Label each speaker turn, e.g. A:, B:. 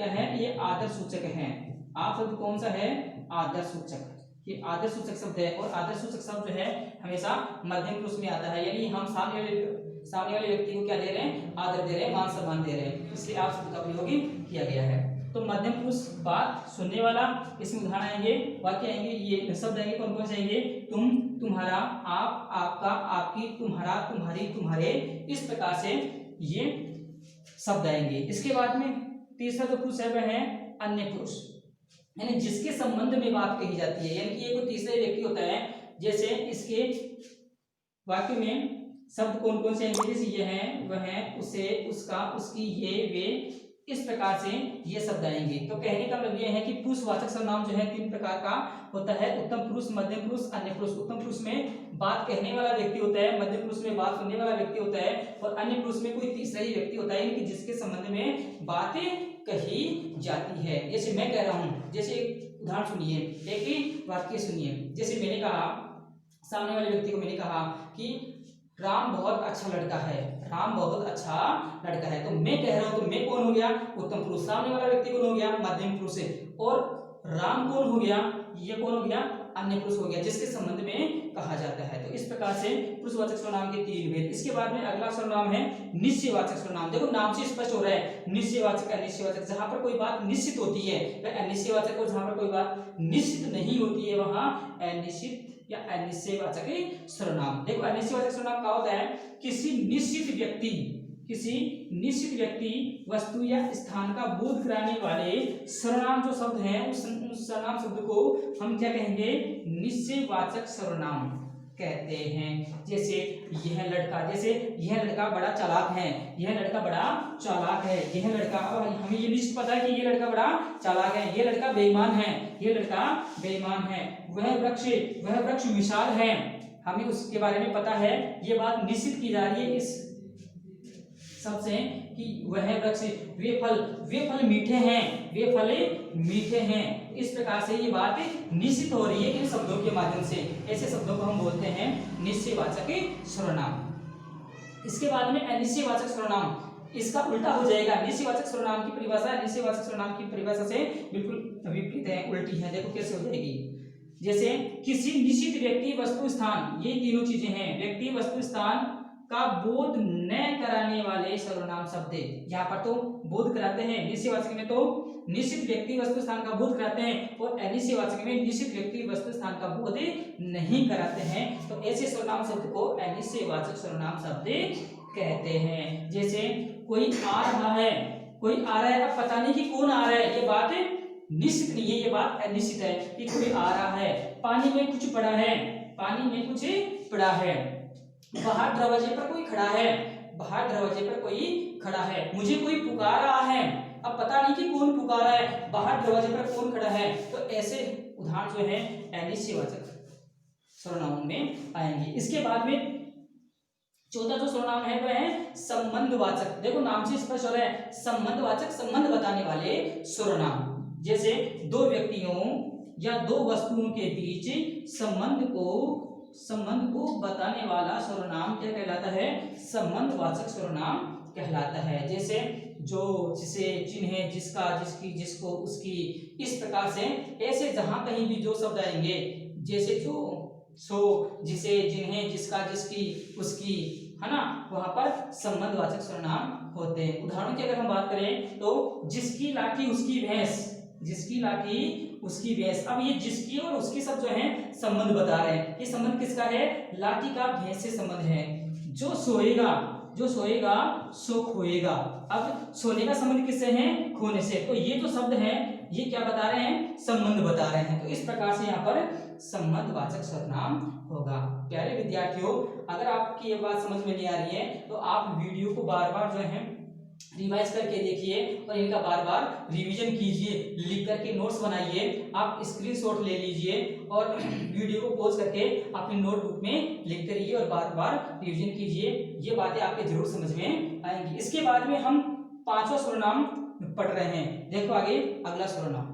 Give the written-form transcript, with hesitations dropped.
A: क्या है, ये आदर्श सूचक है। आप शब्द कौन सा है, आदर्श सूचक। ये आदर्श सूचक शब्द है और आदर्श सूचक शब्द जो है हमेशा मध्यम पुरुष में आता है, यानी हम सामने वाले व्यक्ति को क्या दे रहे हैं, आदर दे रहे हैं, मान सम्मान दे रहे हैं, इसलिए आप शब्द का प्रयोग किया गया है। तो मध्यम पुरुष बात सुनने वाला, इसमें उदाहरण आएंगे, वाक्य आएंगे, ये शब्द आएंगे, कौन कौन से आएंगे, तुम, तुम्हारा, आप, आपका, आपकी, तुम्हारा, तुम्हारी, तुम्हारे, इस प्रकार से ये शब्द आएंगे। इसके बाद में तीसरा जो पुरुष है वह है अन्य पुरुष, यानी जिसके संबंध में बात कही जाती है, यानी कि ये कोई तीसरा व्यक्ति होता है। जैसे इसके वाक्य में शब्द कौन कौन से आएंगे, जैसे ये है, वह है, उसे, उसका, उसकी, ये, वे, इस प्रकार से ये शब्द आएंगे। तो कहने का मतलब ये है कि पुरुषवाचक सर्वनाम जो है 3 प्रकार का होता है, उत्तम पुरुष, मध्यम पुरुष, अन्य पुरुष। उत्तम पुरुष में बात कहने वाला व्यक्ति होता है, मध्यम पुरुष में बात सुनने वाला व्यक्ति होता है, और अन्य पुरुष में कोई तीसरा ही व्यक्ति होता है, यानी कि जिसके संबंध में बातें कही जाती है। जैसे मैं कह रहा हूं, जैसे एक उदाहरण सुनिए, एक ही वाक्य सुनिए। जैसे मैंने कहा, सामने वाले व्यक्ति को मैंने कहा कि राम बहुत अच्छा लड़का है, राम बहुत अच्छा लड़का है। तो मैं कह रहा हूं, तो मैं कौन हो गया, उत्तम पुरुष। सामने वाला व्यक्ति कौन हो गया, मध्यम पुरुष है, और राम कौन हो गया, ये कौन हो गया, अन्य पुरुष हो गया, जिसके संबंध में कहा जाता है। तो इस प्रकार से पुरुषवाचक सर्वनाम के 3 भेद। इसके बाद में अगला सर्वनाम है निश्चयवाचक सर्वनाम। देखो नाम से स्पष्ट हो रहा है, निश्चयवाचक, अनिश्चयवाचक। जहां पर कोई बात निश्चित होती है वह अनिश्चयवाचक, और जहां पर कोई बात निश्चित नहीं होती है वहां अनिश्चित या अनिश्चयवाचक सर्वनाम। देखो अनिश्चयवाचक सर्वनाम क्या होता है, किसी निश्चित व्यक्ति, वस्तु या स्थान का बोध कराने वाले सर्वनाम जो शब्द हैं, उस सर्वनाम शब्द को हम क्या कहेंगे, निश्चयवाचक सर्वनाम कहते हैं। जैसे यह लड़का, जैसे यह लड़का बड़ा चालाक है, यह लड़का बड़ा चालाक है, यह लड़का, अब हमें ये निश्चित पता है कि ये लड़का बड़ा चालाक है, ये लड़का बेईमान है, ये लड़का बेईमान है। वह वृक्ष विशाल है, हमें उसके बारे में पता है, ये बात निश्चित की जा रही है इस सबसे कि वह वृक्ष, वे फल मीठे हैं, वे फल मीठे हैं। इस प्रकार से ये बात निश्चित हो रही है इन शब्दों के माध्यम से। ऐसे शब्दों को हम बोलते हैं निश्चयवाचक सर्वनाम। इसके बाद में अनिश्चयवाचक सर्वनाम, इसका उल्टा हो जाएगा। निश्चयवाचक सर्वनाम की परिभाषा अनिश्चयवाचक सर्वनाम की परिभाषा से बिल्कुल विपरीत है, उल्टी है। देखो कैसे हो जाएगी। जैसे किसी निश्चित व्यक्ति, वस्तु, स्थान, ये तीनों चीजें हैं, व्यक्ति, वस्तु, स्थान का बोध न कराने वाले सर्वनाम शब्द। यहाँ पर तो बोध कराते हैं, निश्चयवाचक में तो निश्चित व्यक्ति, वस्तु, स्थान का बोध कराते हैं, और अनिश्चयवाचक में निश्चित व्यक्ति, वस्तु, स्थान का बोध नहीं कराते हैं। तो ऐसे सर्वनाम शब्द को अनिश्चयवाचक सर्वनाम शब्द कहते हैं। जैसे कोई आ रहा है, अब पता नहीं कि कौन आ रहा है, ये बात निश्चित नहीं है, ये बात अनिश्चित है कि कोई आ रहा है। पानी में कुछ पड़ा है, पानी में कुछ पड़ा है। बाहर दरवाजे पर कोई खड़ा है, बाहर दरवाजे पर कोई खड़ा है। मुझे कोई पुकार रहा है, अब पता नहीं कि कौन पुकार रहा है, बाहर दरवाजे पर कौन खड़ा है। तो ऐसे उदाहरण जो है अनिश्चयवाचक सर्वनामों में आएंगे। इसके बाद में चौथा जो सर्वनाम है वह है संबंधवाचक। देखो नाम से स्पष्ट हो रहा है, संबंधवाचक, संबंध बताने वाले सर्वनाम। जैसे दो व्यक्तियों या दो वस्तुओं के बीच संबंध को बताने वाला सर्वनाम क्या कहलाता है, संबंधवाचक सर्वनाम कहलाता है। जैसे जो, जिसे, जिन्हें, जिसका, जिसकी, जिसको, उसकी, इस प्रकार से ऐसे जहां कहीं भी जो शब्द आएंगे, जैसे जो, सो, जिसे, जिन्हें, जिसका, जिसकी, उसकी, है ना, वहां पर संबंधवाचक सर्वनाम होते हैं। उदाहरण की अगर हम बात करें तो जिसकी लाठी उसकी भैंस, जिसकी लाठी उसकी भैंस। अब ये जिसकी और उसकी सब जो है संबंध बता रहे हैं। ये संबंध किसका है, लाठी का भैंस से संबंध है। जो सोएगा सो खोएगा। अब सोने का संबंध किससे है, खोने से। तो ये जो शब्द हैं ये क्या बता रहे हैं, संबंध बता रहे हैं। तो इस प्रकार से यहाँ पर संबंधवाचक सर्वनाम होगा। प्यारे विद्यार्थियों, अगर आपकी ये बात समझ में नहीं आ रही है तो आप वीडियो को बार बार जो है रिवाइज करके देखिए और इनका बार बार रिवीजन कीजिए, लिख करके नोट्स बनाइए। आप स्क्रीनशॉट ले लीजिए और वीडियो को पॉज करके अपनी नोटबुक में लिखते रहिए और बार बार रिवीजन कीजिए। ये बातें आपके जरूर समझ में आएंगी। इसके बाद में हम 5वां सर्वनाम पढ़ रहे हैं। देखो आगे अगला सर्वनाम,